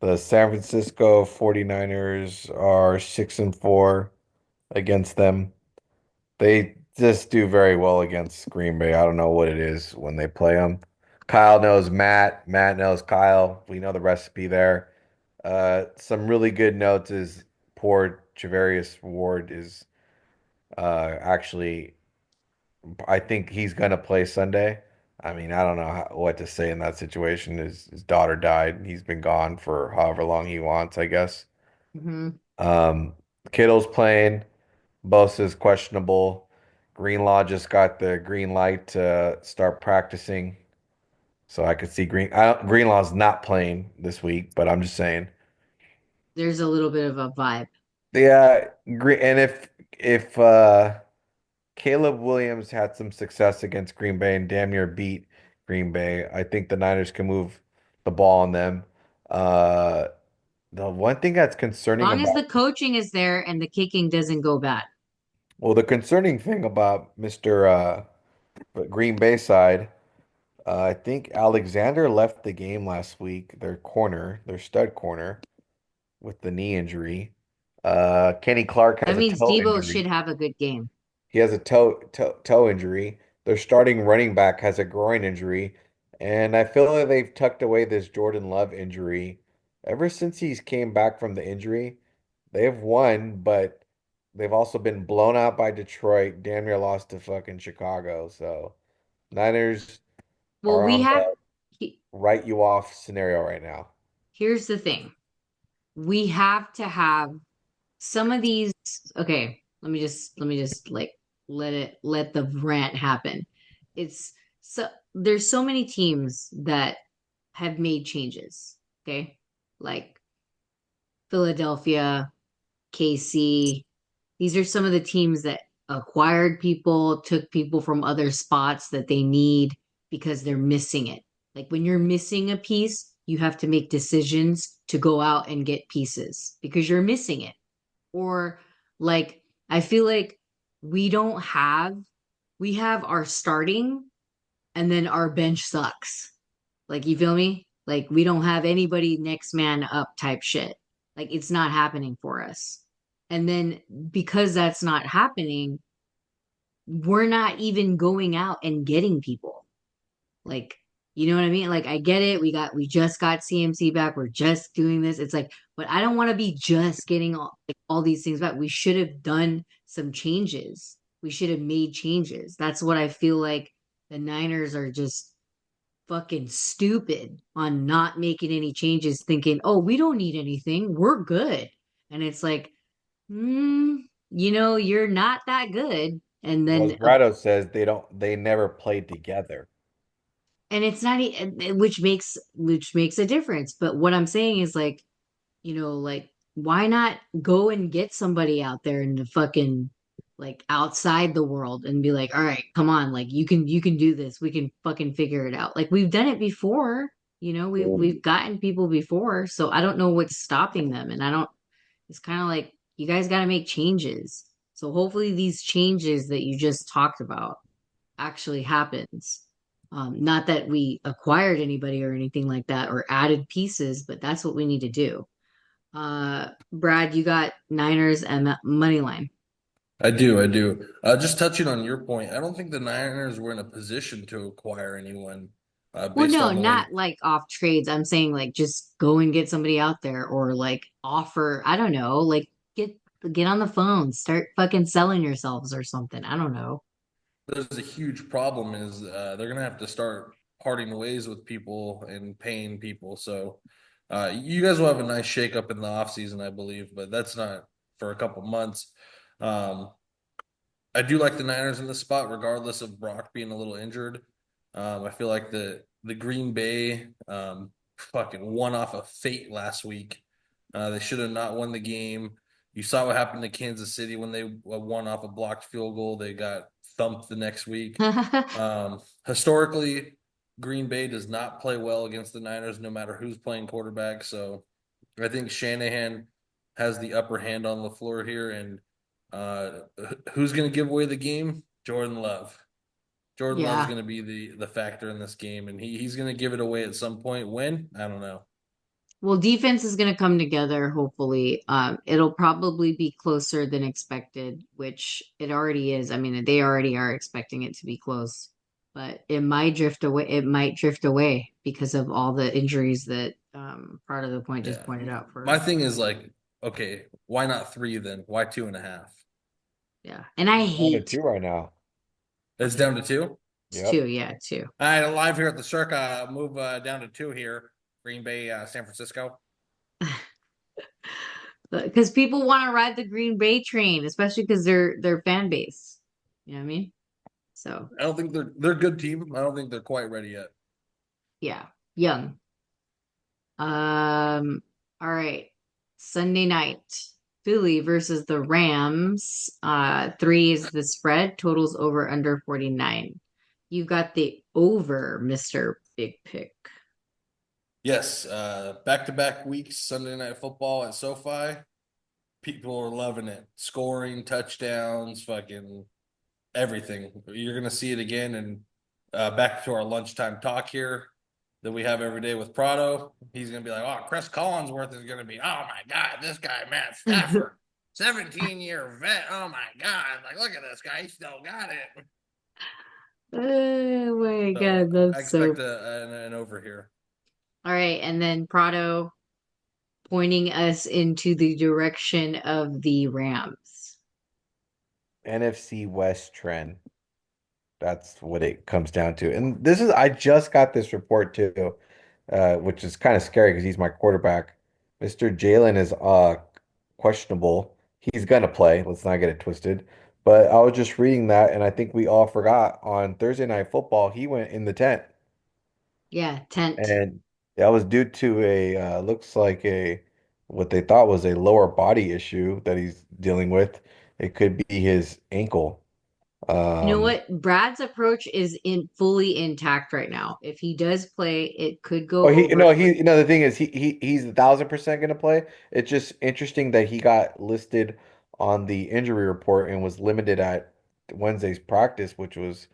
The San Francisco 49ers are 6-4 against them. They just do very well against Green Bay. I don't know what it is when they play them. Kyle knows Matt. Matt knows Kyle. We know the recipe there. Some really good notes is poor Javarius Ward is actually, I think he's gonna play Sunday. I mean, I don't know what to say in that situation. His daughter died. He's been gone for however long he wants, I guess. hmm Um, Kittle's playing. Bosa's questionable. Greenlaw just got the green light to start practicing. So I could see Greenlaw's not playing this week, but I'm just saying. There's a little bit of a vibe. Yeah, and if Caleb Williams had some success against Green Bay and damn near beat Green Bay. I think the Niners can move the ball on them. Uh, the one thing that's As concerning long as the about, coaching is there and the kicking doesn't go bad. well, the concerning thing about Mr. Green Bay side, I think Alexander left the game last week, their corner, their stud corner, with the knee injury. Kenny Clark That has a means toe Debo should injury. have a good game. He has a toe injury. Their starting running back has a groin injury, and I feel like they've tucked away this Jordan Love injury. Ever since he's came back from the injury, they've won, but they've also been blown out by Detroit, damn near lost to fucking Chicago. So Niners Well, are we on have the write you off scenario right now. here's the thing. We have to have some of these. Okay, let me just like let the rant happen. It's so there's so many teams that have made changes. Okay, like Philadelphia, KC. These are some of the teams that acquired people, took people from other spots that they need because they're missing it. Like when you're missing a piece, you have to make decisions to go out and get pieces because you're missing it. Or like I feel like we don't have we have our starting and then our bench sucks. Like, you feel me? Like, we don't have anybody next man up type shit. Like, it's not happening for us. And then because that's not happening, we're not even going out and getting people. Like, you know what I mean? Like, I get it. We just got CMC back. We're just doing this. It's like, but I don't want to be just getting all these things back. We should have done some changes. We should have made changes. That's what I feel like the Niners are just fucking stupid on not making any changes, thinking, oh, we don't need anything. We're good. And it's like, mm, you're not that good. And Well, as then, Brado says, they never played together. and it's not, which makes a difference. But what I'm saying is like, like why not go and get somebody out there in the fucking like outside the world and be like, all right, come on, like you can do this. We can fucking figure it out. Like we've done it before, we've gotten people before. So I don't know what's stopping them. And I don't it's kind of like you guys got to make changes. So hopefully these changes that you just talked about actually happens. Not that we acquired anybody or anything like that or added pieces, but that's what we need to do. Brad, you got Niners and money line. I do, I do. Just touching on your point, I don't think the Niners were in a position to acquire anyone Well, based no, on the way. not like off trades. I'm saying like just go and get somebody out there or like offer, I don't know, like get on the phone, start fucking selling yourselves or something. I don't know. There's a huge problem is they're gonna have to start parting ways with people and paying people. So you guys will have a nice shakeup in the offseason, I believe, but that's not for a couple months. Um, I do like the Niners in this spot, regardless of Brock being a little injured. I feel like the Green Bay fucking won off of fate last week. They should have not won the game. You saw what happened to Kansas City when they won off a blocked field goal. They got thumped the next week. Historically, Green Bay does not play well against the Niners, no matter who's playing quarterback. So I think Shanahan has the upper hand on the floor here, and uh, who's going to give away the game? Jordan Love. Jordan Love's Yeah. going to be the factor in this game, and he's going to give it away at some point. When? I don't know. Well, defense is going to come together, hopefully. It'll probably be closer than expected, which it already is. I mean, they already are expecting it to be close, but it might drift away. It might drift away because of all the injuries that part of the point just Yeah. pointed out My for. thing is like, okay, why not three then? Why 2.5? Yeah. And I It's down to hate two right now. It's down to two. it's Yep. two. Yeah, two. All right, live here at the Circa. Move down to two here. Green Bay, San Francisco. Because people want to ride the Green Bay train, especially because they're fan base. You know what I mean? So I don't think they're a good team. I don't think they're quite ready yet. yeah, young. All right. Sunday night. Philly versus the Rams. 3 is the spread. Totals over under 49. You got the over, Mr. Big Pick. Yes, back-to-back weeks, Sunday Night Football at SoFi. People are loving it. Scoring, touchdowns, fucking everything. You're gonna see it again. And back to our lunchtime talk here that we have every day with Prado. He's gonna be like, "Oh, Chris Collinsworth is gonna be. Oh my God, this guy Matt Stafford, 17-year vet. Oh my God, like look at this guy. He still got it." Oh my So God, I that's so. expect an over here. All right, and then Prado pointing us into the direction of the Rams. NFC West trend. That's what it comes down to. And this is, I just got this report too, which is kind of scary because he's my quarterback. Mr. Jalen is questionable. He's gonna play. Let's not get it twisted. But I was just reading that, and I think we all forgot on Thursday Night Football, he went in the tent, Yeah, tent. and that was due to a looks like a what they thought was a lower body issue that he's dealing with. It could be his ankle. You know Um, what? Brad's approach is in fully intact right now. If he does play, it could Oh, go over. the thing is he's 1,000% gonna play. It's just interesting that he got listed on the injury report and was limited at Wednesday's practice, which was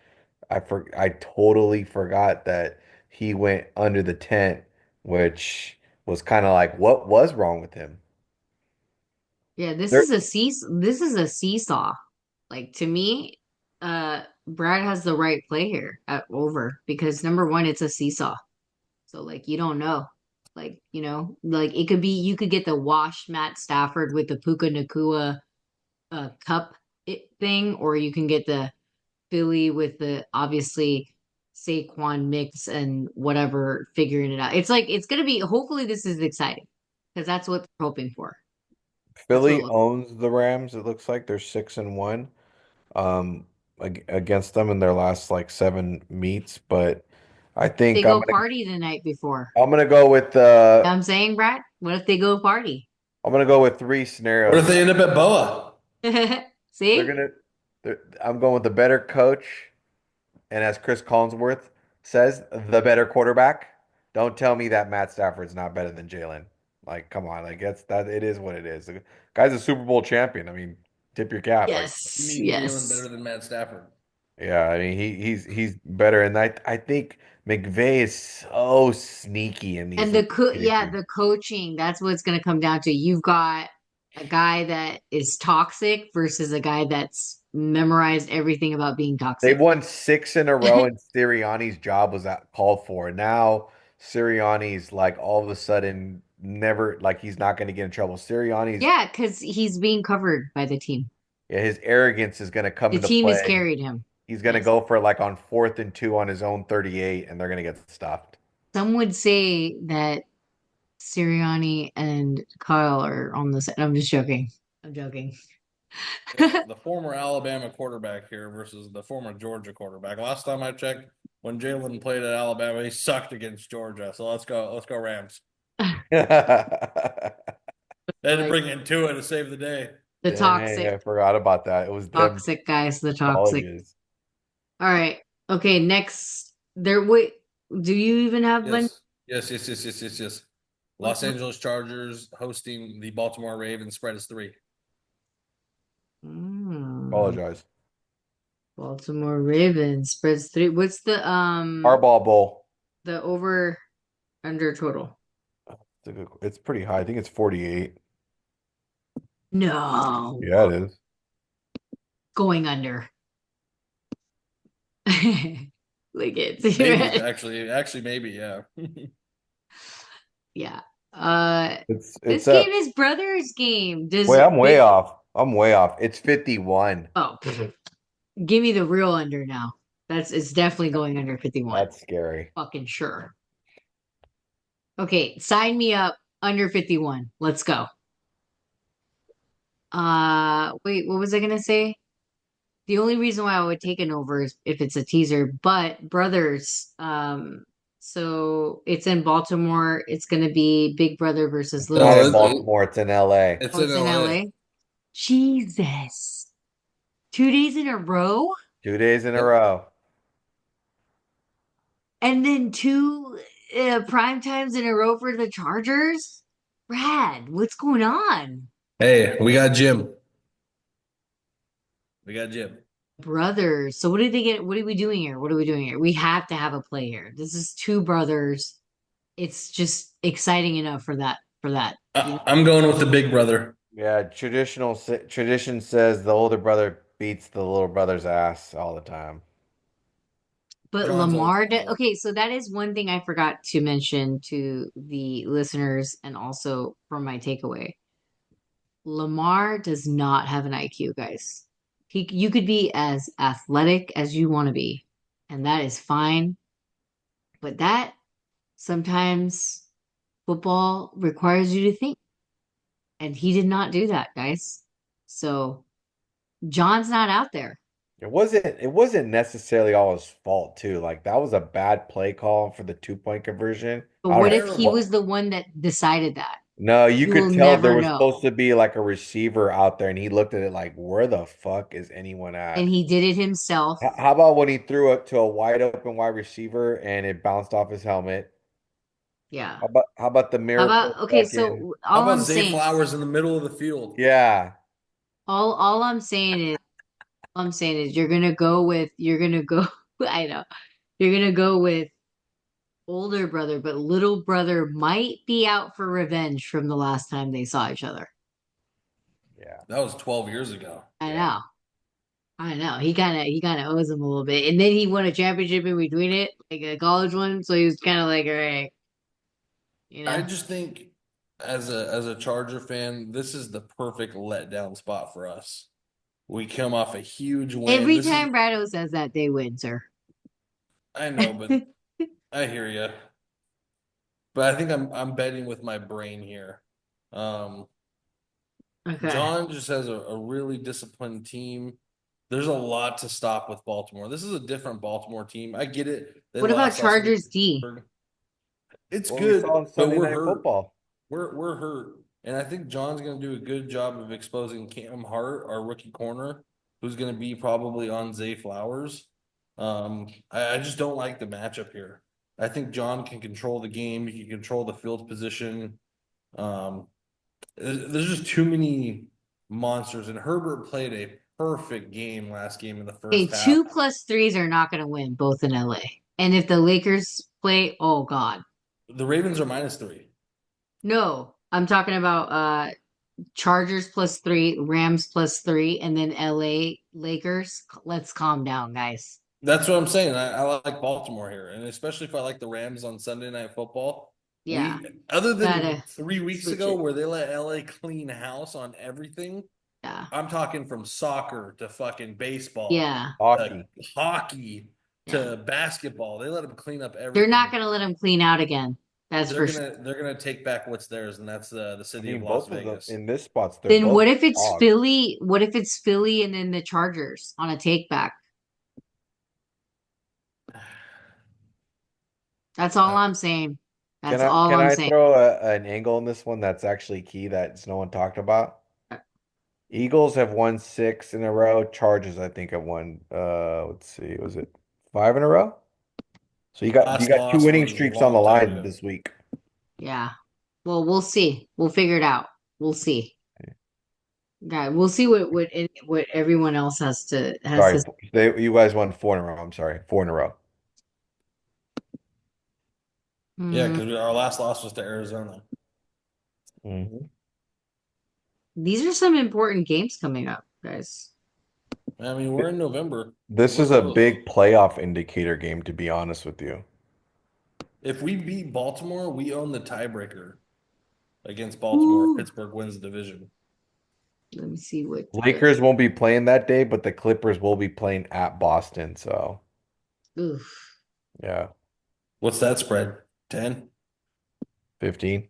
I totally forgot that he went under the tent, which was kind of like what was wrong with him? Yeah, this There, is a this is a seesaw. Like to me, Brad has the right play here at over because number one, it's a seesaw. So like you don't know. Like, like it could be you could get the wash Matt Stafford with the Puka Nakua cup thing, or you can get the Philly with the obviously Saquon mix and whatever figuring it out. It's like it's gonna be hopefully this is exciting because that's what they're hoping for. That's what it Philly looks owns the Rams. It looks like they're 6-1 um against them in their last like 7 meets, but I they think go party the night before. I'm gonna go with You know what I'm saying, Brad? What if they go party? three What if scenarios. they end up at Boa? They're See? gonna I'm going with the better coach, and as Chris Collinsworth says, the better quarterback. Don't tell me that Matt Stafford's not better than Jalen. Like, come on, like that's that it is what it is. The guy's a Super Bowl champion. I mean, tip your cap. Like, You Yes, mean Jalen better yes. than Matt Stafford? yeah, I mean he's better, and I think McVay is so sneaky in these And late yeah, issues. the coaching, that's what it's going to come down to. You've got a guy that is toxic versus a guy that's memorized everything about being They toxic. won 6 in a row, and Sirianni's job was called for. Now Sirianni's like all of a sudden never like he's not going to get in trouble. Sirianni's Yeah, because he's being covered by the team. yeah, his arrogance is going to come The into team has play. carried him. He's going to Yes. go for like on 4th and 2 on his own 38, and they're going to get stuffed. Some would say that Sirianni and Kyle are on the same. I'm just joking. I'm joking. The former Alabama quarterback here versus the former Georgia quarterback. Last time I checked, when Jalen played at Alabama, he sucked against Georgia. So let's go Rams. They had to Like bring in Tua to save the day. the Dang, toxic, I forgot about that. It was them toxic guys, the toxic. colleges. All right. Okay, next. Wait, do you even have one? Yes. What, Los what? Angeles Chargers hosting the Baltimore Ravens. Spread is 3. Mm, Apologize. Baltimore Ravens spreads 3. What's Harbaugh Bowl. the over under total? It's pretty high. I think it's 48. No, Yeah, it is. going under. Like Maybe it's actually maybe yeah. yeah. It's This a game is brother's game. wait, I'm way off. I'm way off. It's 51. Oh, give me the real under now. It's definitely going under 51. That's scary. Fucking sure. Okay, sign me up under 51. Let's go. Wait, what was I gonna say? The only reason why I would take an over is if it's a teaser, but brothers, so it's in Baltimore. It's gonna be Big Brother versus It's Little not in No, Brother. Baltimore, it's in LA. it's Oh, in it's in LA. LA. Jesus. 2 days in a row? 2 days in a Yep. row. And then two prime times in a row for the Chargers? Brad, what's going on? Hey, we got Jim. We got Jim. Brothers. So what did they get? What are we doing here? What are we doing here? We have to have a play here. This is two brothers. It's just exciting enough for that. You know? I'm going with the big brother. Yeah, tradition says the older brother beats the little brother's ass all the time. But John's old Lamar school. okay, so that is one thing I forgot to mention to the listeners and also from my takeaway. Lamar does not have an IQ, guys. You could be as athletic as you want to be, and that is fine. But that sometimes football requires you to think, and he did not do that, guys. So John's not out there. It wasn't necessarily all his fault too. Like that was a bad play call for the 2 point conversion. But I don't what know. if he was Terrible. the one that decided that? No, you You will could tell there never was know. supposed to be like a receiver out there, and he looked at it like, where the fuck is anyone And at? he did it himself. How about when he threw it to a wide open wide receiver and it bounced off his helmet? Yeah. How about the How miracle about okay, fucking so How all about I'm Zay saying, Flowers in the middle of the field? yeah. all I'm saying is all I'm saying is you're gonna go I know. You're gonna go with older brother, but little brother might be out for revenge from the last time they saw each other. Yeah. That was 12 years ago. I Yeah. know. I know. He kinda owes him a little bit. And then he won a championship in between it, like a college one. So he was kinda like, all right, you I know. just think as a Charger fan, this is the perfect letdown spot for us. We come off a huge win. Every This is time Brado says that, they win, sir. I know, but I hear you. But I think I'm betting with my brain here. Um, Okay. John just has a really disciplined team. There's a lot to stop with Baltimore. This is a different Baltimore team. I get it. They What about lost last week Chargers to D? Pittsburgh. It's What we saw on good, but Sunday we're Night hurt. Football. We're hurt. And I think John's going to do a good job of exposing Cam Hart, our rookie corner, who's going to be probably on Zay Flowers. I just don't like the matchup here. I think John can control the game. He can control the field position. Um, there's just too many monsters, and Herbert played a perfect game last game in the Okay, first half. 2+3s are not going to win, both in LA. And if the Lakers play, oh God. The Ravens are -3. No, I'm talking about Chargers +3, Rams +3, and then LA Lakers. Let's calm down, guys. That's what I'm saying. I like Baltimore here, and especially if I like the Rams on Sunday Night Football. Yeah, Other than gotta 3 weeks switch ago, it. where they let LA clean house on everything, Yeah, I'm talking from soccer to fucking baseball yeah, to Hockey. hockey yeah. to basketball. They let them clean up They're not everything. gonna let them clean out again. That's They're for sure. gonna they're gonna take back what's theirs, and that's the I city of mean, Las both of them Vegas. in this spots, they're Then both what if it's dogs. Philly? What if it's Philly and then the Chargers on a take back? That's all Uh, I'm saying. Can That's I all can I'm I saying. throw an angle in this one that's actually key that's no one talked about? Eagles have won 6 in a row. Chargers, I think, have won. Let's see, was it 5 in a row? So you last got two loss winning was a streaks on the long time line ago. this week. Yeah. Well, we'll see. We'll figure it out. We'll see. Okay, we'll see what everyone else has Sorry, to. you guys won 4 in a row. I'm sorry, 4 in a row. Yeah, Hmm, because our last loss was to Arizona. Mhm. these are some important games coming up, guys. I mean, we're in November. This We're is a close. big playoff indicator game, to be honest with you. If we beat Baltimore, we own the tiebreaker against Baltimore if Ooh, Pittsburgh wins the division. let me see what. Lakers won't be playing that day, but the Clippers will be playing at Boston. So, Oof. yeah, What's that spread? 10? 15.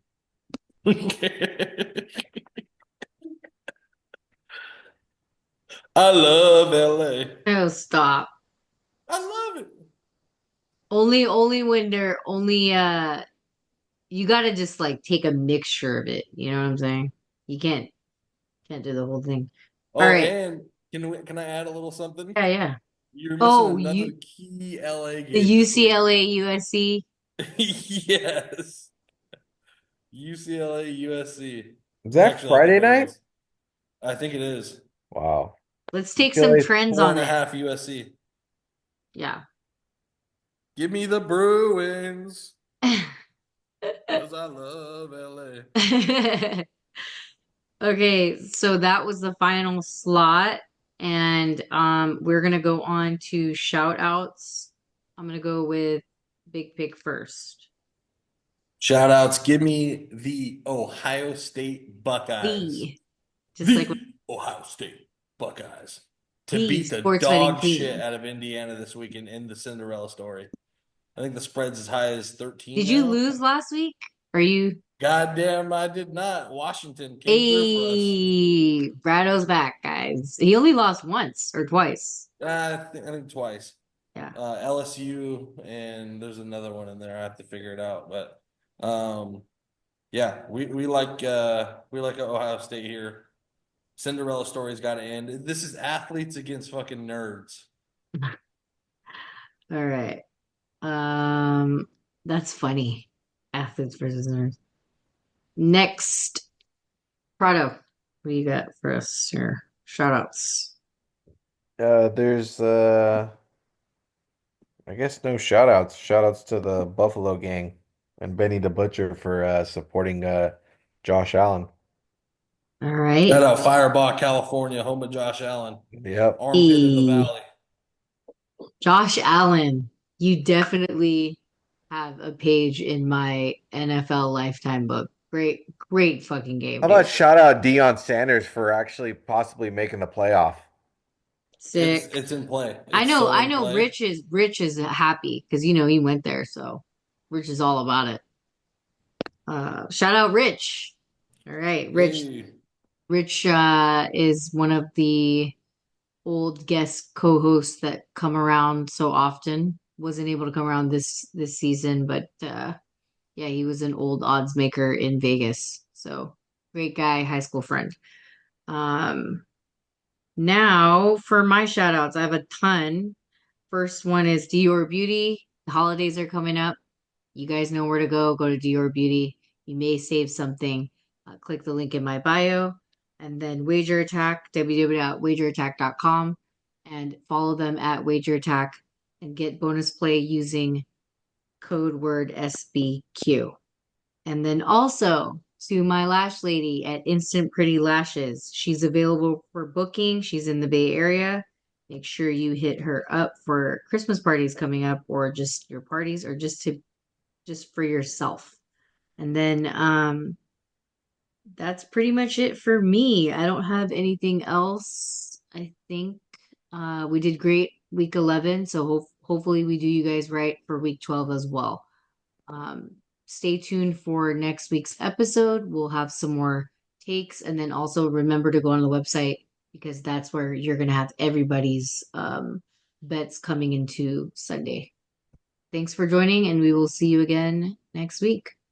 I love LA. Oh, stop. I love it. Only when they're only you gotta just like take a mixture of it. You know what I'm saying? You can't. Can't do the whole thing. All Oh, right. and can I add a little something? Yeah, yeah. You're missing Oh, another you key LA the game this week. UCLA USC. Yes. UCLA USC. Is that Actually, I think Friday it night? is. I think it is. Wow. Let's take some UCLA. trends Four on and a it. half USC. Yeah. Give me the Bruins. Because I love LA. Okay, so that was the final slot, and we're gonna go on to shout outs. I'm gonna go with Big Pick first. Shout outs. Give me the Ohio State Buckeyes. The just like The Ohio State Buckeyes to the beat the sports betting dog shit queen. out of Indiana this weekend in the Cinderella story. I think the spread's as high as 13 Did you now. lose last week? Are you Goddamn, I did not. Washington came through for us. a Brado's back, guys? He only lost once or twice. I think twice. Yeah. LSU and there's another one in there. I have to figure it out, but yeah, we like Ohio State here. Cinderella story's got to end. This is athletes against fucking nerds. All right. Um, that's funny. Athletes versus nerds. Next, Prado, what do you got for us here? Shout outs. There's I guess no shout outs. Shout outs to the Buffalo gang and Benny the Butcher for supporting Josh Allen. All Shout right. out Firebaugh, California, home of Josh Allen. Yep. Armpit of the valley. Josh Allen, you definitely have a page in my NFL lifetime book. Great, great fucking game, How about dude. shout out Deion Sanders for actually possibly making the playoff? It's Sick. it's in play. I It's know, so I in know play. Rich is happy because he went there, so Rich is all about it. Shout out Rich. All right, Rich. Hey, Rich is one of the old guest co-hosts that come around so often. Wasn't able to come around this season, but yeah, he was an old odds maker in Vegas. So great guy, high school friend. Um, Now for my shout outs, I have a ton. First one is Dior Beauty. The holidays are coming up. You guys know where to go. Go to Dior Beauty. You may save something. Click the link in my bio. And then Wager Attack, www.wagerattack.com, and follow them at Wager Attack and get bonus play using code word SBQ. And then also to my lash lady at Instant Pretty Lashes. She's available for booking. She's in the Bay Area. Make sure you hit her up for Christmas parties coming up or just your parties or just for yourself. And then that's pretty much it for me. I don't have anything else. I think we did great week 11, so hopefully we do you guys right for week 12 as well. Um, Stay tuned for next week's episode. We'll have some more takes, and then also remember to go on the website because that's where you're going to have everybody's bets coming into Sunday. Thanks for joining, and we will see you again next week.